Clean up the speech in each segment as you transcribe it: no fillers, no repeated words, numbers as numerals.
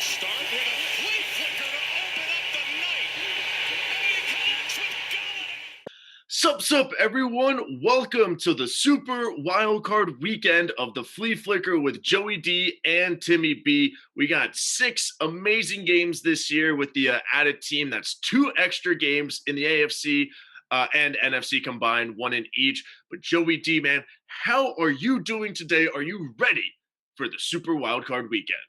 Start with a Flea Flicker to open up the night. And he connects with Galladay. Sup, everyone. Welcome to the Super Wildcard Weekend of the Flea Flicker with Joey D and Timmy B. We got 6 amazing games this year with the added team. That's 2 extra games in the AFC and NFC combined, 1 in each. But Joey D, man, how are you doing today? Are you ready for the Super Wildcard Weekend?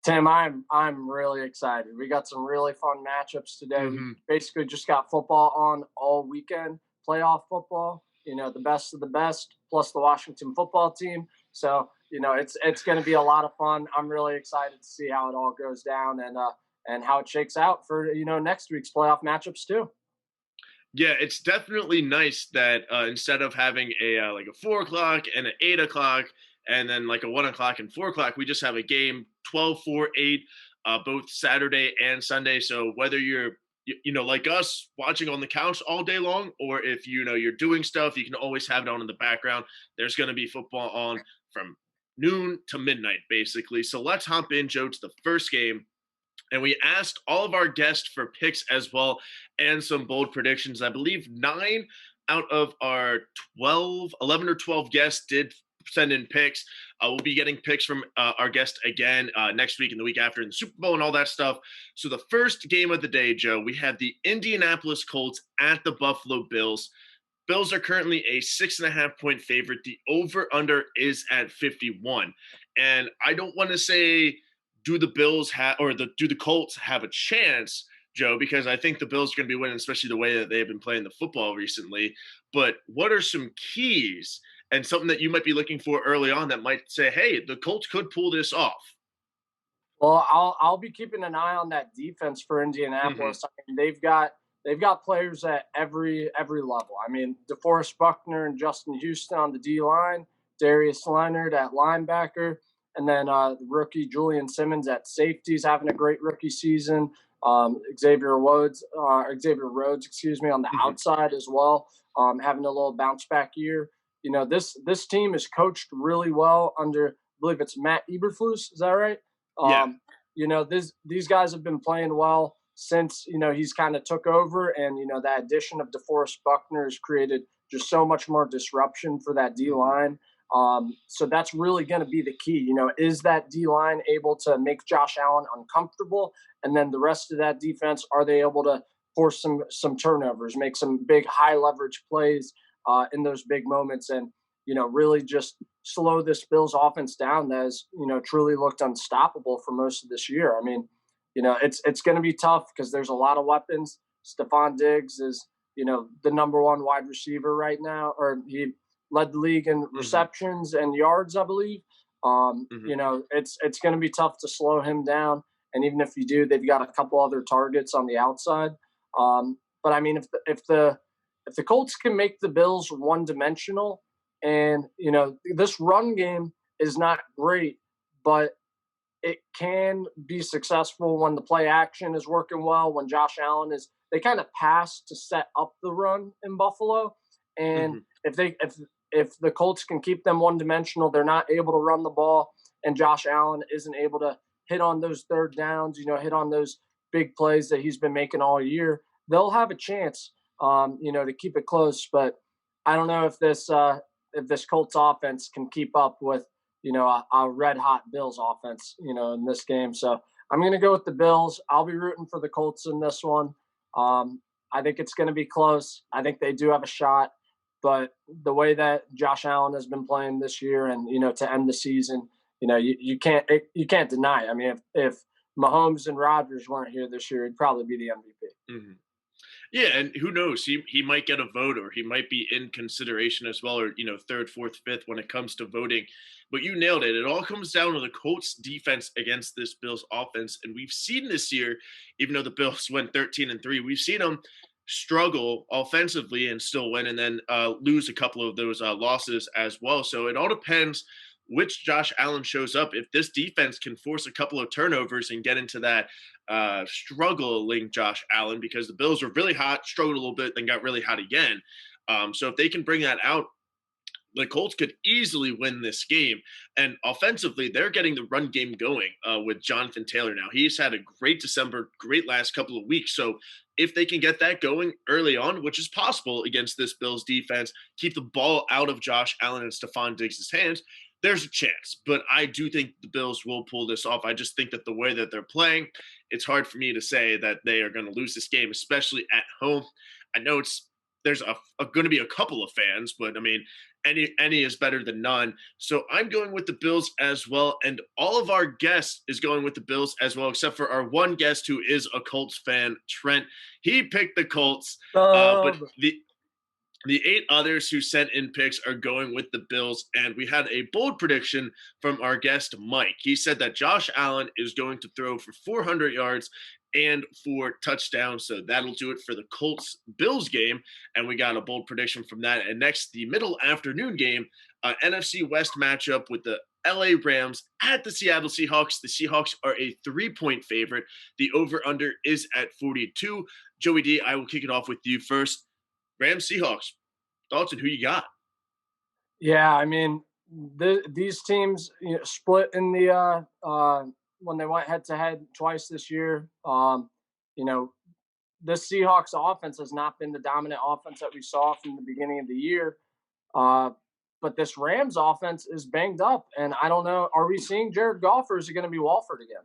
Tim, I'm really excited. We got some really fun matchups today. We basically just got football on all weekend, playoff football. The best of the best, plus the Washington football team. So it's going to be a lot of fun. I'm really excited to see how it all goes down and how it shakes out for next week's playoff matchups too. Yeah, it's definitely nice that instead of having a 4 o'clock and an 8 o'clock, and then like a 1 o'clock and 4 o'clock, we just have a game 12, 4, 8, both Saturday and Sunday. So whether you're like us watching on the couch all day long, or if you're doing stuff, you can always have it on in the background. There's going to be football on from noon to midnight, basically. So let's hop in, Joe, to the first game. And we asked all of our guests for picks as well and some bold predictions. I believe 9 out of our 11 or 12 guests did send in picks. We'll be getting picks from our guest again next week and the week after in the Super Bowl and all that stuff. So the first game of the day, Joe, we have the Indianapolis Colts at the Buffalo Bills. Bills are currently a 6.5-point favorite. The over-under is at 51. And I don't want to say do the Colts have a chance, Joe, because I think the Bills are going to be winning, especially the way that they've been playing the football recently. But what are some keys and something that you might be looking for early on that might say, hey, the Colts could pull this off? Well, I'll be keeping an eye on that defense for Indianapolis. I mean, they've got players at every level. I mean, DeForest Buckner and Justin Houston on the D line, Darius Leonard at linebacker, and then the rookie Julian Simmons at safety is having a great rookie season. Xavier Rhodes, on the outside as well, having a little bounce back year. This team is coached really well under, I believe it's Matt Eberflus. Is that right? Yeah. These guys have been playing well since, he's kind of took over, and, that addition of DeForest Buckner has created just so much more disruption for that D-line. So that's really going to be the key. Is that D-line able to make Josh Allen uncomfortable? And then the rest of that defense, are they able to force some turnovers, make some big high leverage plays in those big moments, and really just slow this Bills offense down that has truly looked unstoppable for most of this year. I mean, it's going to be tough because there's a lot of weapons. Stephon Diggs is the number 1 wide receiver right now, or he led the league in receptions and yards, I believe. It's going to be tough to slow him down, and even if you do, they've got a couple other targets on the outside. But I mean, if the Colts can make the Bills one-dimensional, and, this run game is not great, but it can be successful when the play action is working well, when Josh Allen they kind of pass to set up the run in Buffalo. And if the Colts can keep them one-dimensional, they're not able to run the ball, and Josh Allen isn't able to hit on those third downs, hit on those big plays that he's been making all year, they'll have a chance to keep it close. But I don't know if this Colts offense can keep up with, a red-hot Bills offense, in this game. So I'm going to go with the Bills. I'll be rooting for the Colts in this one. I think it's going to be close. I think they do have a shot. But the way that Josh Allen has been playing this year, and, to end the season, you can't deny it. I mean, if Mahomes and Rodgers weren't here this year, he'd probably be the MVP. Yeah, and who knows? He might get a vote, or he might be in consideration as well, or third, fourth, fifth when it comes to voting. But you nailed it. It all comes down to the Colts defense against this Bills offense, and we've seen this year, even though the Bills went 13-3, we've seen them struggle offensively and still win, and then lose a couple of those losses as well. So it all depends which Josh Allen shows up. If this defense can force a couple of turnovers and get into that struggling Josh Allen, because the Bills were really hot, struggled a little bit, then got really hot again. So if they can bring that out, the Colts could easily win this game. And offensively, they're getting the run game going with Jonathan Taylor now. He's had a great December, great last couple of weeks. So if they can get that going early on, which is possible against this Bills defense, keep the ball out of Josh Allen and Stephon Diggs' hands, there's a chance. But I do think the Bills will pull this off. I just think that the way that they're playing, it's hard for me to say that they are going to lose this game, especially at home. I know there's going to be a couple of fans, but I mean, any is better than none. So I'm going with the Bills as well, and all of our guests is going with the Bills as well, except for our one guest who is a Colts fan, Trent. He picked the Colts, but the 8 others who sent in picks are going with the Bills, and we had a bold prediction from our guest, Mike. He said that Josh Allen is going to throw for 400 yards and 4 touchdowns, so that'll do it for the Colts-Bills game, and we got a bold prediction from that. And next, the middle afternoon game, NFC West matchup with the LA Rams at the Seattle Seahawks. The Seahawks are a 3-point favorite. The over-under is at 42. Joey D, I will kick it off with you first. Rams, Seahawks, thoughts on who you got? Yeah, I mean, these teams split in the when they went head to head twice this year. This Seahawks offense has not been the dominant offense that we saw from the beginning of the year. But this Rams offense is banged up, and I don't know. Are we seeing Jared Goff, or is it going to be Walford again?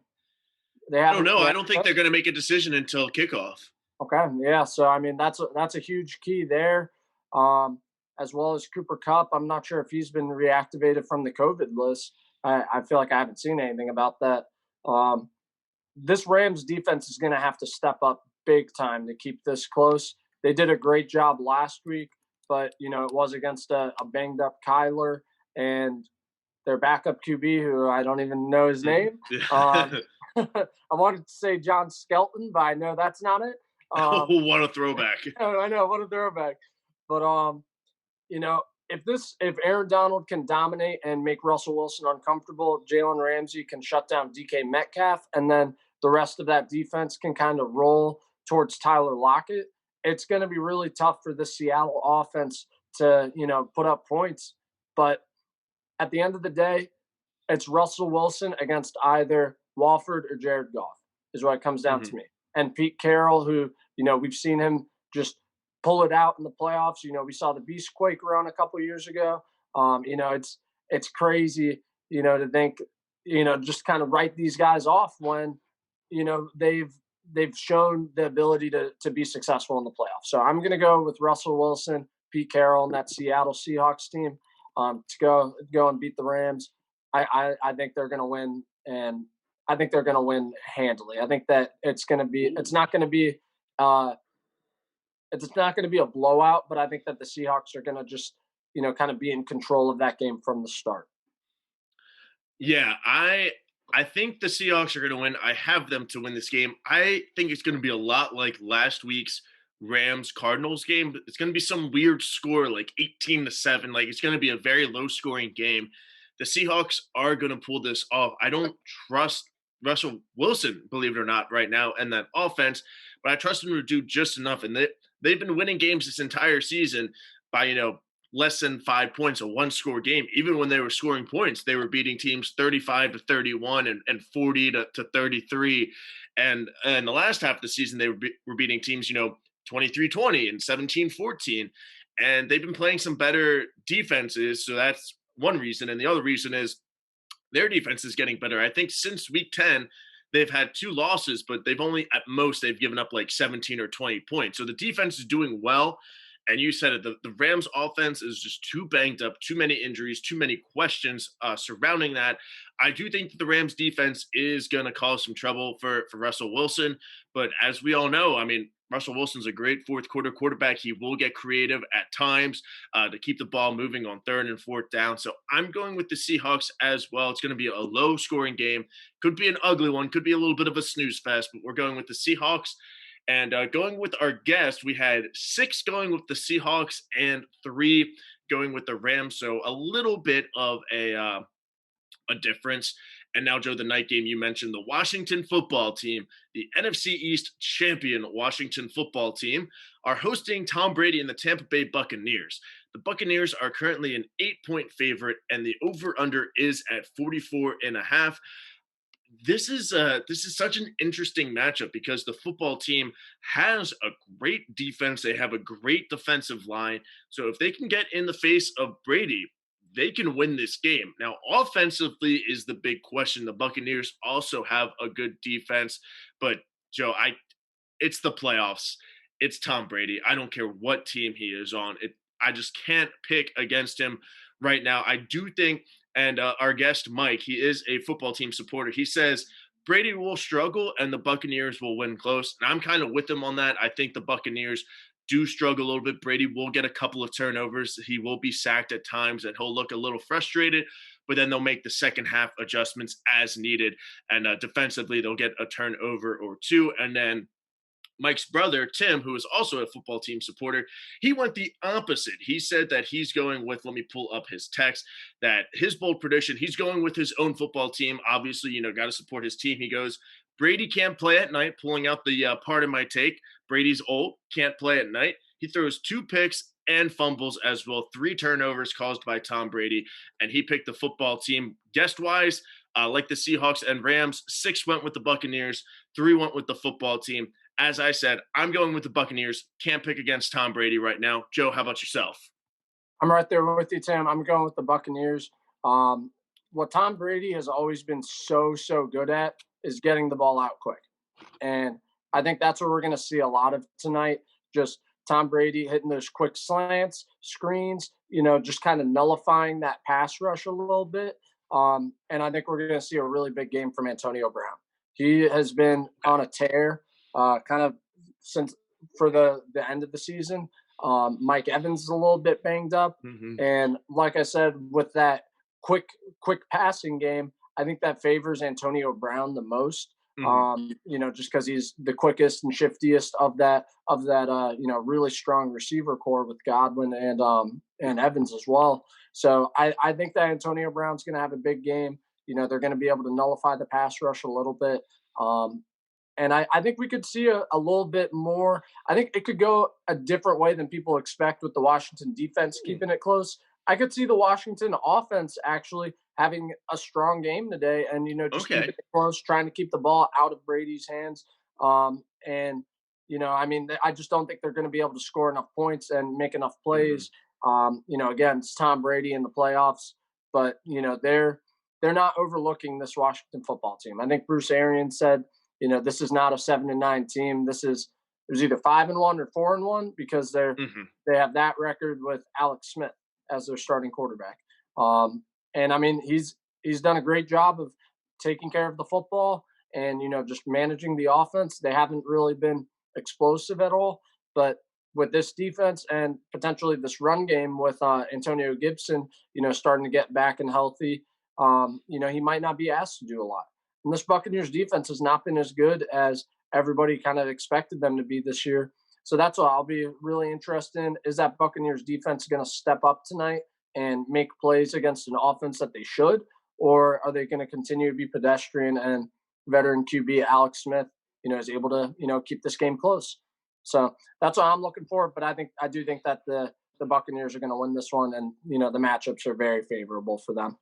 I don't know. I don't think they're going to make a decision until kickoff. Okay, yeah. So I mean, that's a huge key there, as well as Cooper Kupp. I'm not sure if he's been reactivated from the COVID list. I feel like I haven't seen anything about that. This Rams defense is going to have to step up big time to keep this close. They did a great job last week, but it was against a banged up Kyler and their backup QB, who I don't even know his name. I wanted to say John Skelton, but I know that's not it. What a throwback. I know, what a throwback. But if Aaron Donald can dominate and make Russell Wilson uncomfortable, Jalen Ramsey can shut down DK Metcalf, and then the rest of that defense can kind of roll towards Tyler Lockett, it's going to be really tough for the Seattle offense to, put up points. But at the end of the day, it's Russell Wilson against either Walford or Jared Goff is what it comes down to me. And Pete Carroll, who, we've seen him just pull it out in the playoffs. We saw the Beastquake run a couple years ago. It's crazy, to think, just kind of write these guys off when, they've shown the ability to be successful in the playoffs. So I'm going to go with Russell Wilson, Pete Carroll, and that Seattle Seahawks team to go and beat the Rams. I think they're going to win, and I think they're going to win handily. I think that it's not going to be a blowout, but I think that the Seahawks are going to just, kind of be in control of that game from the start. Yeah, I think the Seahawks are going to win. I have them to win this game. I think it's going to be a lot like last week's Rams-Cardinals game. It's going to be some weird score, like 18-7. Like, it's going to be a very low-scoring game. The Seahawks are going to pull this off. I don't trust Russell Wilson, believe it or not, right now, and that offense, but I trust him to do just enough. And they've been winning games this entire season by, less than 5 points, a one-score game. Even when they were scoring points, they were beating teams 35-31 and 40-33. And in the last half of the season, they were beating teams, 23-20 and 17-14. And they've been playing some better defenses, so that's one reason. And the other reason is their defense is getting better. I think since week 10, they've had 2 losses, but they've given up like 17 or 20 points. So the defense is doing well. And you said it, the Rams offense is just too banged up, too many injuries, too many questions surrounding that. I do think that the Rams defense is going to cause some trouble for Russell Wilson. But as we all know, I mean, Russell Wilson's a great fourth quarter quarterback. He will get creative at times to keep the ball moving on 3rd and 4th down. So I'm going with the Seahawks as well. It's going to be a low scoring game. Could be an ugly one. Could be a little bit of a snooze fest, but we're going with the Seahawks. And going with our guest, we had 6 going with the Seahawks and 3 going with the Rams. So a little bit of a difference. And now, Joe, the night game, you mentioned the Washington football team, the NFC East champion Washington football team, are hosting Tom Brady and the Tampa Bay Buccaneers. The Buccaneers are currently an 8-point favorite, and the over/under is at 44.5. This is such an interesting matchup because the football team has a great defense. They have a great defensive line. So if they can get in the face of Brady, they can win this game. Now, offensively is the big question. The Buccaneers also have a good defense, but Joe, I it's the playoffs. It's Tom Brady. I don't care what team he is on. I just can't pick against him right now. I do think, and our guest Mike, he is a football team supporter. He says Brady will struggle and the Buccaneers will win close. And I'm kind of with him on that. I think the Buccaneers do struggle a little bit. Brady will get a couple of turnovers. He will be sacked at times, and he'll look a little frustrated. But then they'll make the second half adjustments as needed. And defensively, they'll get a turnover or two, and then Mike's brother, Tim, who is also a football team supporter, he went the opposite. He said that he's going with, let me pull up his text, that his bold prediction, he's going with his own football team. Obviously, got to support his team. He goes, Brady can't play at night, pulling out the part of my take. Brady's old, can't play at night. He throws 2 picks and fumbles as well, 3 turnovers caused by Tom Brady, and he picked the football team. Guest-wise, like the Seahawks and Rams, 6 went with the Buccaneers, 3 went with the football team. As I said, I'm going with the Buccaneers. Can't pick against Tom Brady right now. Joe, how about yourself? I'm right there with you, Tim. I'm going with the Buccaneers. What Tom Brady has always been so good at is getting the ball out quick. And I think that's what we're going to see a lot of tonight. Just Tom Brady hitting those quick slants, screens, just kind of nullifying that pass rush a little bit. And I think we're going to see a really big game from Antonio Brown. He has been on a tear kind of since for the end of the season. Mike Evans is a little bit banged up. Mm-hmm. And like I said, with that quick passing game, I think that favors Antonio Brown the most. Mm-hmm. Just because he's the quickest and shiftiest of that really strong receiver core with Godwin and Evans as well. So I think that Antonio Brown's going to have a big game. They're going to be able to nullify the pass rush a little bit. And I think we could see a little bit more. I think it could go a different way than people expect with the Washington defense keeping it close. I could see the Washington offense actually having a strong game today and, keeping it close, trying to keep the ball out of Brady's hands. I just don't think they're going to be able to score enough points and make enough plays. Again, it's Tom Brady in the playoffs, but, they're not overlooking this Washington football team. I think Bruce Arians said, this is not a 7-9 team. It was either 5-1 or 4-1 because they have that record with Alex Smith as their starting quarterback. He's done a great job of taking care of the football and, just managing the offense. They haven't really been explosive at all, but with this defense and potentially this run game with Antonio Gibson, starting to get back and healthy, he might not be asked to do a lot. And this Buccaneers defense has not been as good as everybody kind of expected them to be this year. So that's what I'll be really interested in. Is that Buccaneers defense going to step up tonight and make plays against an offense that they should? Or are they going to continue to be pedestrian and veteran QB Alex Smith, is able to, keep this game close? So that's what I'm looking for. But I do think that the Buccaneers are going to win this one. And, the matchups are very favorable for them.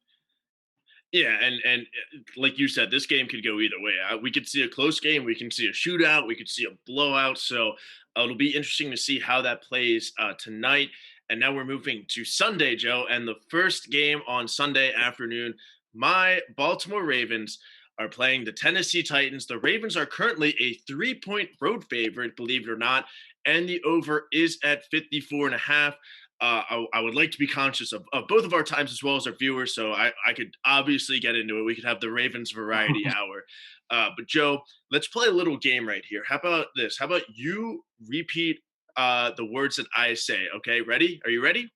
Yeah, and like you said, this game could go either way. We could see a close game. We can see a shootout. We could see a blowout. So it'll be interesting to see how that plays tonight. And now we're moving to Sunday, Joe. And the first game on Sunday afternoon, my Baltimore Ravens are playing the Tennessee Titans. The Ravens are currently a 3-point road favorite, believe it or not. And the over is at 54.5. I would like to be conscious of both of our times as well as our viewers, so I could obviously get into it. We could have the Ravens Variety Hour. But, Joe, let's play a little game right here. How about this? How about you repeat the words that I say, okay? Ready? Are you ready?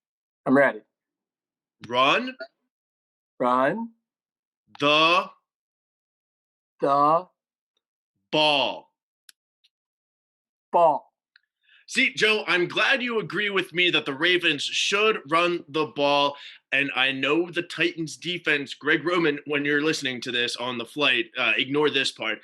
I'm ready. Run. Run. The. Ball. Ball. See, Joe, I'm glad you agree with me that the Ravens should run the ball. And I know the Titans defense, Greg Roman, when you're listening to this on the flight, ignore this part.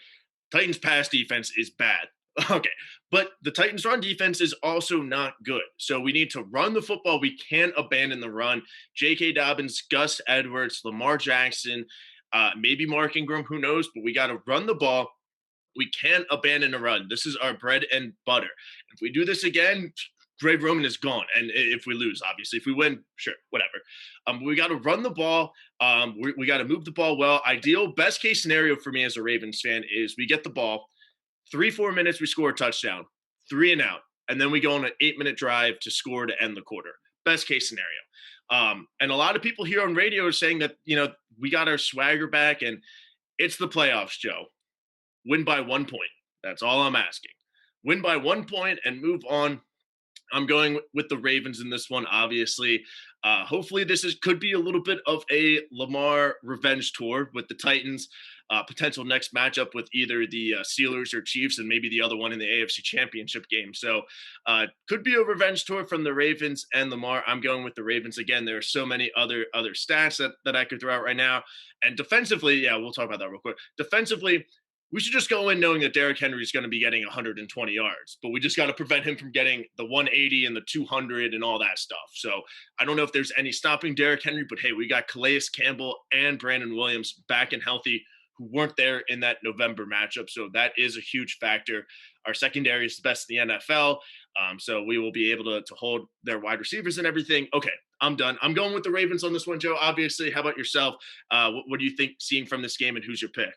Titans pass defense is bad. Okay. But the Titans' run defense is also not good. So we need to run the football. We can't abandon the run. J.K. Dobbins, Gus Edwards, Lamar Jackson, maybe Mark Ingram, who knows? But we got to run the ball. We can't abandon a run. This is our bread and butter. If we do this again, Greg Roman is gone. And if we lose, obviously, if we win, sure, whatever. We got to run the ball. We got to move the ball well. Ideal, best case scenario for me as a Ravens fan is we get the ball, 3-4 minutes, we score a touchdown, 3 and out, and then we go on an 8-minute drive to score to end the quarter. Best case scenario. And a lot of people here on radio are saying that, we got our swagger back and it's the playoffs, Joe. Win by 1 point. That's all I'm asking. Win by 1 point and move on. I'm going with the Ravens in this one, obviously. Hopefully this could be a little bit of a Lamar revenge tour with the Titans. Potential next matchup with either the Steelers or Chiefs and maybe the other one in the AFC Championship game. So could be a revenge tour from the Ravens and Lamar. I'm going with the Ravens again. There are so many other stats that I could throw out right now. And defensively, yeah, we'll talk about that real quick. Defensively, we should just go in knowing that Derrick Henry is going to be getting 120 yards, but we just got to prevent him from getting the 180 and the 200 and all that stuff. So I don't know if there's any stopping Derrick Henry, but hey, we got Calais Campbell and Brandon Williams back and healthy who weren't there in that November matchup. So that is a huge factor. Our secondary is the best in the NFL. So we will be able to hold their wide receivers and everything. Okay, I'm done. I'm going with the Ravens on this one, Joe. Obviously, how about yourself? What do you think seeing from this game and who's your pick?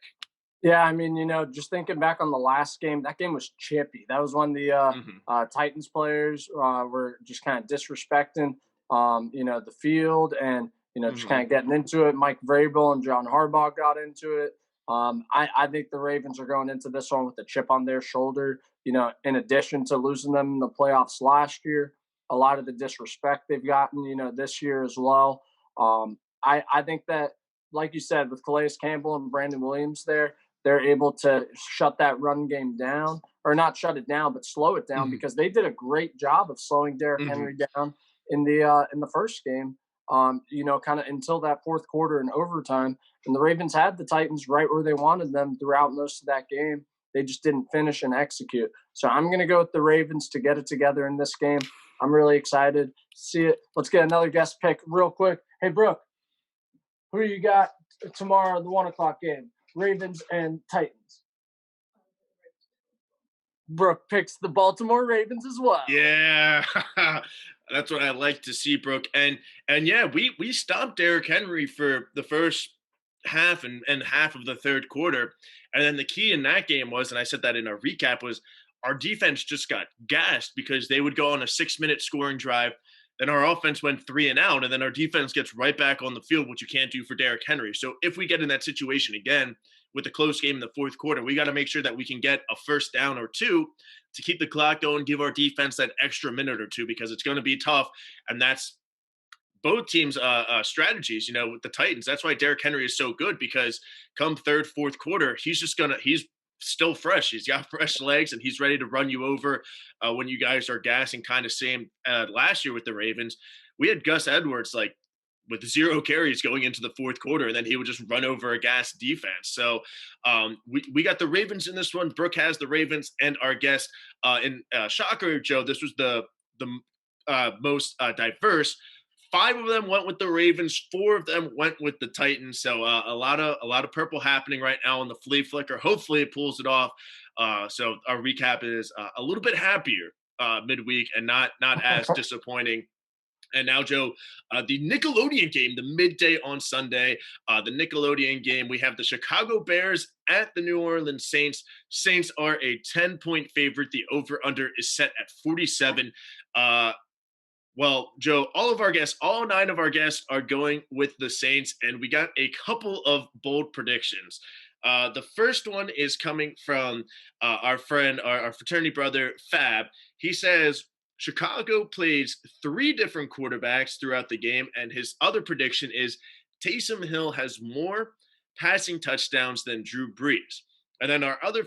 Yeah, I mean, just thinking back on the last game, that game was chippy. That was when the Titans players were just kind of disrespecting, the field and, just kind of getting into it. Mike Vrabel and John Harbaugh got into it. I think the Ravens are going into this one with a chip on their shoulder, in addition to losing them in the playoffs last year. A lot of the disrespect they've gotten, this year as well. I think that, like you said, with Calais Campbell and Brandon Williams there, they're able to shut that run game down, or not shut it down, but slow it down because they did a great job of slowing Derrick Henry down in the first game. Kind of until that fourth quarter and overtime. And the Ravens had the Titans right where they wanted them throughout most of that game. They just didn't finish and execute. So I'm going to go with the Ravens to get it together in this game. I'm really excited to see it. Let's get another guest pick real quick. Hey, Brooke, who you got tomorrow, the 1 o'clock game? Ravens and Titans. Brooke picks the Baltimore Ravens as well. Yeah, that's what I like to see, Brooke. And yeah, we stopped Derrick Henry for the first half and half of the third quarter. And then the key in that game was, and I said that in our recap, was our defense just got gassed because they would go on a 6-minute scoring drive. Then our offense went 3 and out, and then our defense gets right back on the field, which you can't do for Derrick Henry. So if we get in that situation again with a close game in the fourth quarter, we got to make sure that we can get a first down or two to keep the clock going, give our defense that extra minute or two because it's going to be tough. And that's both teams' strategies, with the Titans. That's why Derrick Henry is so good because come third, fourth quarter, he's still fresh. He's got fresh legs and he's ready to run you over when you guys are gassing, kind of same last year with the Ravens. We had Gus Edwards with 0 carries going into the fourth quarter, and then he would just run over a gas defense. So we got the Ravens in this one. Brooke has the Ravens, and our guest in shocker, Joe, this was the most diverse. 5 of them went with the Ravens. 4 of them went with the Titans. So a lot of purple happening right now on the Flea Flicker. Hopefully it pulls it off. So our recap is a little bit happier midweek and not as disappointing. And now, Joe, the Nickelodeon game, the midday on Sunday, the Nickelodeon game, we have the Chicago Bears at the New Orleans Saints. Saints are a 10-point favorite. The over-under is set at 47. Well, Joe, all 9 of our guests are going with the Saints, and we got a couple of bold predictions. The first one is coming from our friend, our fraternity brother, Fab. He says Chicago plays 3 different quarterbacks throughout the game, and his other prediction is Taysom Hill has more passing touchdowns than Drew Brees. And then our other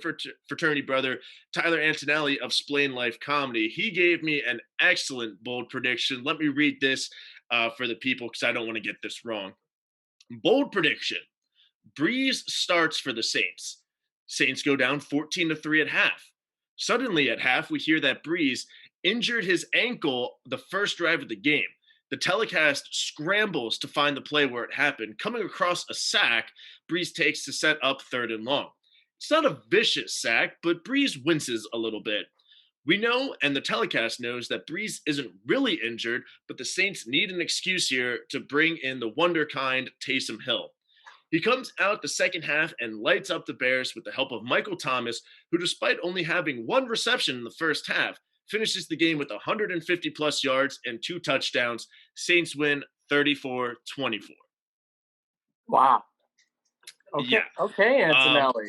fraternity brother, Tyler Antonelli of Splain Life Comedy, he gave me an excellent bold prediction. Let me read this for the people because I don't want to get this wrong. Bold prediction. Brees starts for the Saints. Saints go down 14-3 at half. Suddenly, at half, we hear that Breeze injured his ankle the first drive of the game. The telecast scrambles to find the play where it happened. Coming across a sack, Breeze takes to set up 3rd and long. It's not a vicious sack, but Breeze winces a little bit. We know, and the telecast knows, that Breeze isn't really injured, but the Saints need an excuse here to bring in the wonder kind Taysom Hill. He comes out the second half and lights up the Bears with the help of Michael Thomas, who, despite only having 1 reception in the first half, finishes the game with 150 plus yards and 2 touchdowns. Saints win 34-24. Wow. Okay. Yeah. Okay, Antonelli.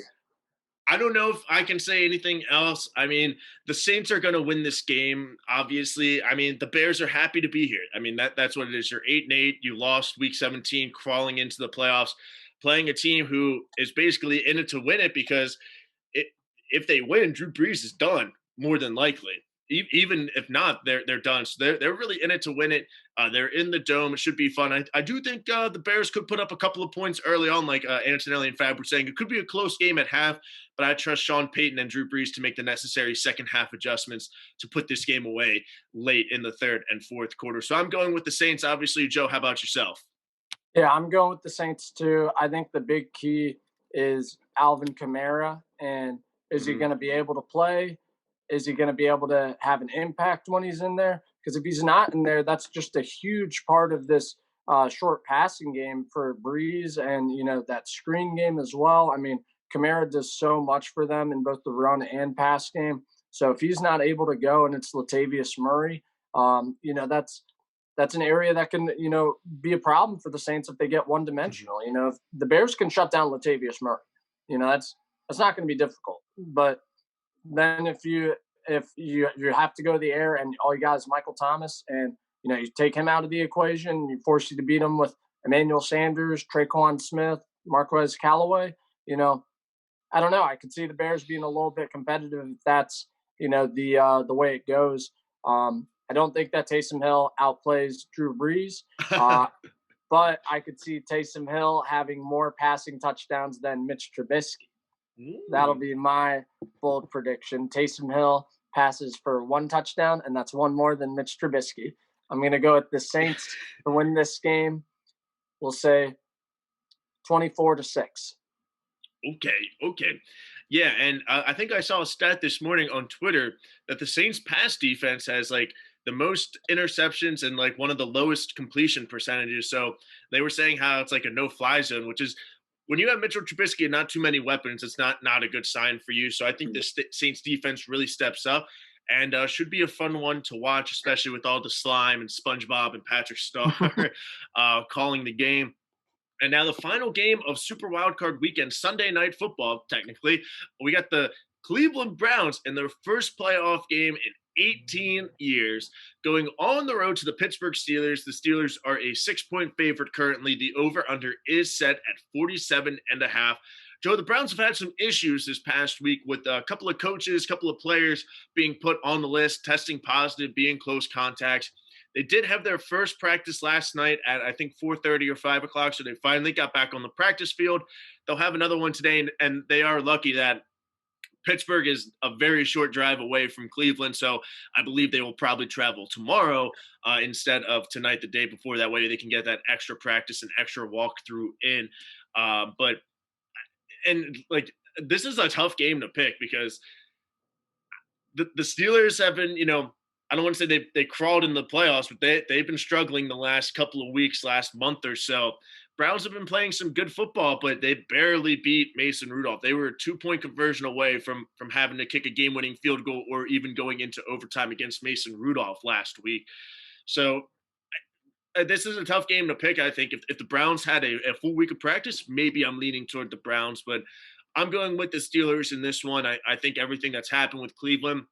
I don't know if I can say anything else. I mean, the Saints are going to win this game, obviously. I mean, the Bears are happy to be here. I mean, that's what it is. You're 8-8. You lost week 17, crawling into the playoffs, playing a team who is basically in it to win it, because if they win, Drew Brees is done, more than likely. Even if not, they're done. So they're really in it to win it. They're in the dome. It should be fun. I do think the Bears could put up a couple of points early on, like Antonelli and Fab were saying. It could be a close game at half, but I trust Sean Payton and Drew Brees to make the necessary second half adjustments to put this game away late in the 3rd and 4th quarter. So I'm going with the Saints. Obviously, Joe, how about yourself? Yeah, I'm going with the Saints too. I think the big key is Alvin Kamara, and is he going to be able to play? Is he going to be able to have an impact when he's in there? Because if he's not in there, that's just a huge part of this short passing game for Breeze, and that screen game as well. I mean, Kamara does so much for them in both the run and pass game. So if he's not able to go, and it's Latavius Murray, that's an area that can be a problem for the Saints if they get one dimensional. If the Bears can shut down Latavius Murray, that's not going to be difficult. But then if you have to go to the air and all you got is Michael Thomas, and you take him out of the equation, you force you to beat him with Emmanuel Sanders, Traquan Smith, Marquez Callaway, I don't know. I could see the Bears being a little bit competitive if that's the way it goes. I don't think that Taysom Hill outplays Drew Brees, but I could see Taysom Hill having more passing touchdowns than Mitch Trubisky. That'll be my bold prediction. Taysom Hill passes for 1 touchdown, and that's 1 more than Mitch Trubisky. I'm going to go with the Saints to win this game. We'll say 24-6. Okay. Yeah, and I think I saw a stat this morning on Twitter that the Saints pass defense has like the most interceptions and like one of the lowest completion percentages. So they were saying how it's like a no-fly zone, which is, when you have Mitchell Trubisky and not too many weapons, it's not a good sign for you. So I think the Saints defense really steps up, and should be a fun one to watch, especially with all the slime and SpongeBob and Patrick Starr calling the game. And now the final game of Super Wildcard Weekend, Sunday Night Football, technically, we got the Cleveland Browns in their first playoff game in 18 years, going on the road to the Pittsburgh Steelers. The Steelers are a 6-point favorite currently. The over-under is set at 47.5. Joe, the Browns have had some issues this past week with a couple of coaches, a couple of players being put on the list, testing positive, being close contacts. They did have their first practice last night at, I think, 4:30 or 5 o'clock, so they finally got back on the practice field. They'll have another one today, and they are lucky that Pittsburgh is a very short drive away from Cleveland, so I believe they will probably travel tomorrow instead of tonight, the day before. That way they can get that extra practice and extra walkthrough in. This is a tough game to pick, because the Steelers have been, I don't want to say they crawled in the playoffs, but they've been struggling the last couple of weeks, last month or so. Browns have been playing some good football, but they barely beat Mason Rudolph. They were a 2-point conversion away from having to kick a game-winning field goal or even going into overtime against Mason Rudolph last week. So this is a tough game to pick, I think. If the Browns had a full week of practice, maybe I'm leaning toward the Browns, but I'm going with the Steelers in this one. I think everything that's happened with Cleveland,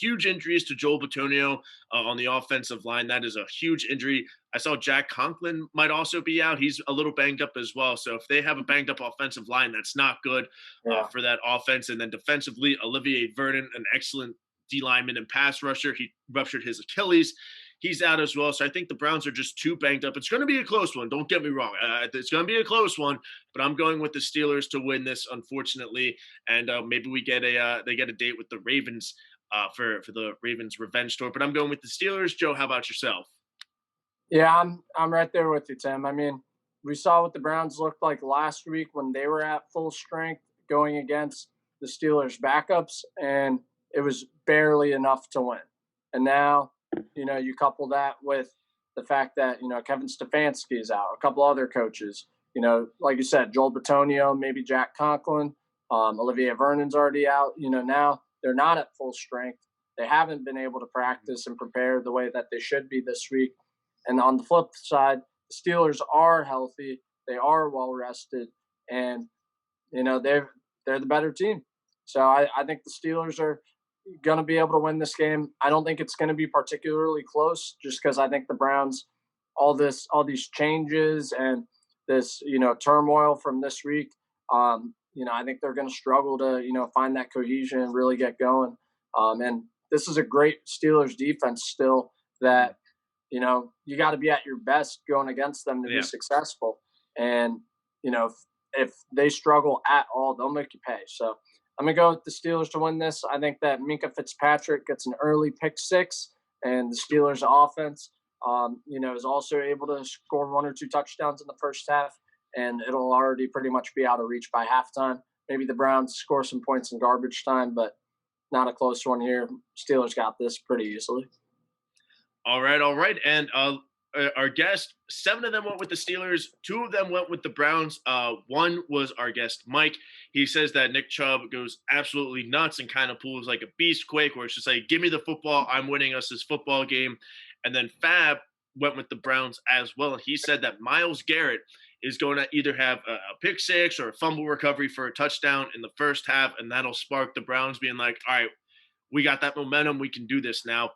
huge injuries to Joel Bitonio on the offensive line. That is a huge injury. I saw Jack Conklin might also be out. He's a little banged up as well. So if they have a banged up offensive line, that's not good for that offense. And then defensively, Olivier Vernon, an excellent D lineman and pass rusher. He ruptured his Achilles. he's out as well. So I think the Browns are just too banged up. It's going to be a close one. Don't get me wrong. It's going to be a close one, but I'm going with the Steelers to win this, unfortunately. And maybe they get a date with the Ravens for the Ravens revenge tour. But I'm going with the Steelers. Joe, how about yourself? Yeah, I'm right there with you, Tim. I mean, we saw what the Browns looked like last week when they were at full strength going against the Steelers backups, and it was barely enough to win. And now, you couple that with the fact that, Kevin Stefanski is out, a couple other coaches, like you said, Joel Bitonio, maybe Jack Conklin, Olivier Vernon's already out. Now they're not at full strength. They haven't been able to practice and prepare the way that they should be this week. And on the flip side, the Steelers are healthy. They are well rested, and they're the better team. So I think the Steelers are going to be able to win this game. I don't think it's going to be particularly close, just because I think the Browns, all these changes and this turmoil from this week, I think they're going to struggle to find that cohesion and really get going. And this is a great Steelers defense still that. You got to be at your best going against them to be successful. And, if they struggle at all, they'll make you pay. So I'm going to go with the Steelers to win this. I think that Minkah Fitzpatrick gets an early pick six, and the Steelers offense, is also able to score 1 or 2 touchdowns in the first half, and it'll already pretty much be out of reach by halftime. Maybe the Browns score some points in garbage time, but not a close one here. Steelers got this pretty easily. All right. And our guest, 7 of them went with the Steelers. 2 of them went with the Browns. One was our guest, Mike. He says that Nick Chubb goes absolutely nuts and kind of pulls like a beast quake, where it's just like, give me the football. I'm winning us this football game. And then Fab went with the Browns as well. And he said that Myles Garrett is going to either have a pick six or a fumble recovery for a touchdown in the first half. And that'll spark the Browns being like, all right, we got that momentum. We can do this now.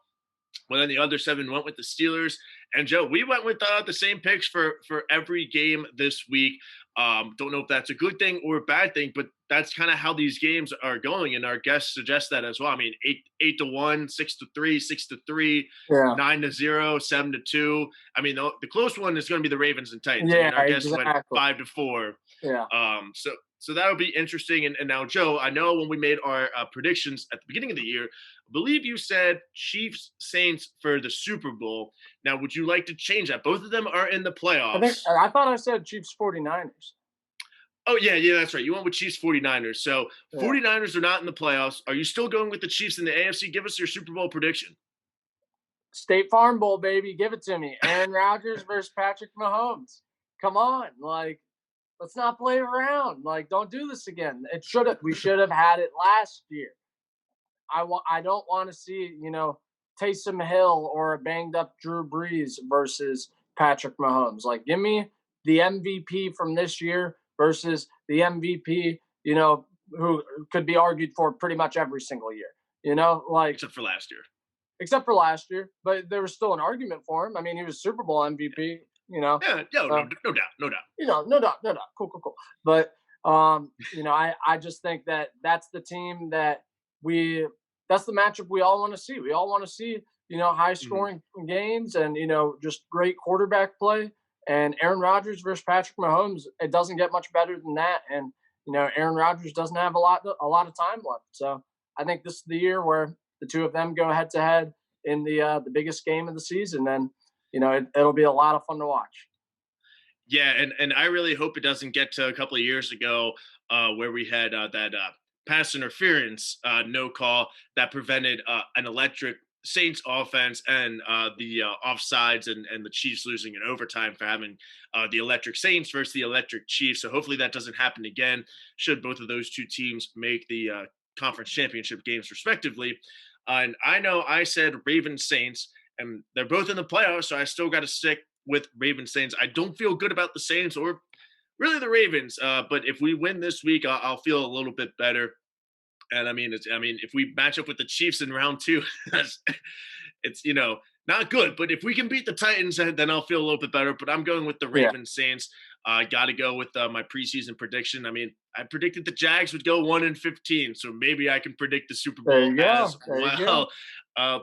Well, then the other 7 went with the Steelers. And, Joe, we went with the same picks for every game this week. Don't know if that's a good thing or a bad thing, but that's kind of how these games are going. And our guests suggest that as well. I mean, 8-1, 6-3, 6-3, 9-0, 7-2. I mean, the close one is going to be the Ravens and Titans. Yeah, I mean, our guests went exactly. 5-4. Yeah. So that would be interesting. And now, Joe, I know when we made our predictions at the beginning of the year, I believe you said Chiefs Saints for the Super Bowl. Now, would you like to change that? Both of them are in the playoffs. I thought I said Chiefs 49ers. Oh, yeah, that's right. You went with Chiefs 49ers. So 49ers are not in the playoffs. Are you still going with the Chiefs in the AFC? Give us your Super Bowl prediction. State Farm Bowl, baby. Give it to me. Aaron Rodgers versus Patrick Mahomes. Come on. Let's not play around. Don't do this again. We should have had it last year. I don't want to see, Taysom Hill or a banged up Drew Brees versus Patrick Mahomes. Give me the MVP from this year versus the MVP, who could be argued for pretty much every single year. Except for last year. Except for last year, but there was still an argument for him. I mean, he was Super Bowl MVP. No doubt. No doubt. Cool. But I just think that that's the team that that's the matchup we all want to see. We all want to see, high scoring games and, just great quarterback play. And Aaron Rodgers versus Patrick Mahomes, it doesn't get much better than that. And, Aaron Rodgers doesn't have a lot of time left. So I think this is the year where the two of them go head to head in the biggest game of the season. And, it'll be a lot of fun to watch. Yeah, and I really hope it doesn't get to a couple of years ago where we had that pass interference no call that prevented an electric Saints offense and the offsides and the Chiefs losing in overtime for having the electric Saints versus the electric Chiefs. So hopefully that doesn't happen again should both of those two teams make the conference championship games respectively. And I know I said Ravens Saints, and they're both in the playoffs, so I still got to stick with Ravens Saints. I don't feel good about the Saints or really the Ravens, but if we win this week, I'll feel a little bit better. And I mean, if we match up with the Chiefs in round 2, it's not good. But if we can beat the Titans, then I'll feel a little bit better. But I'm going with the Ravens Saints. Got to go with my preseason prediction. I mean, I predicted the Jags would go 1-15, so maybe I can predict the Super Bowl as well.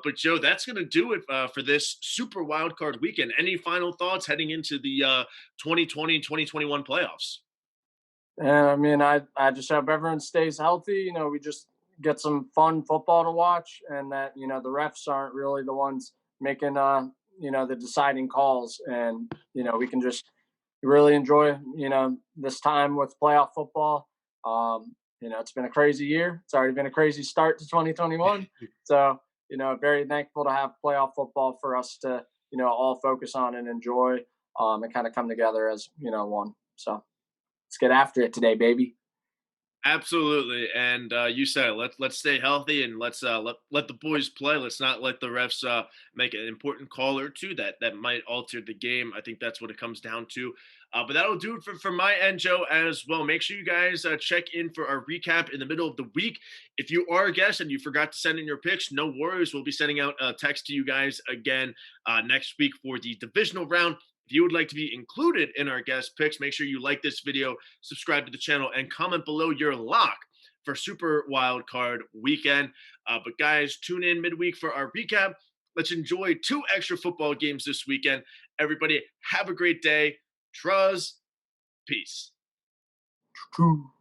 But Joe, that's going to do it for this Super Wildcard weekend. Any final thoughts heading into the 2020-2021 playoffs? And I mean, I just hope everyone stays healthy. We just get some fun football to watch, and that the refs aren't really the ones making the deciding calls, and we can just really enjoy this time with playoff football. It's been a crazy year. It's already been a crazy start to 2021. So very thankful to have playoff football for us to all focus on and enjoy, and kind of come together as one. So let's get after it today, baby. Absolutely, and you said it. Let's stay healthy and let's let the boys play. Let's not let the refs make an important call or two that might alter the game. I think that's what it comes down to. But that'll do it for my end, Joe, as well. Make sure you guys check in for our recap in the middle of the week. If you are a guest and you forgot to send in your picks, no worries. We'll be sending out a text to you guys again next week for the divisional round. If you would like to be included in our guest picks, make sure you like this video, subscribe to the channel, and comment below your lock for Super Wild Card Weekend. But guys, tune in midweek for our recap. Let's enjoy 2 extra football games this weekend. Everybody, have a great day. Truz, peace. True.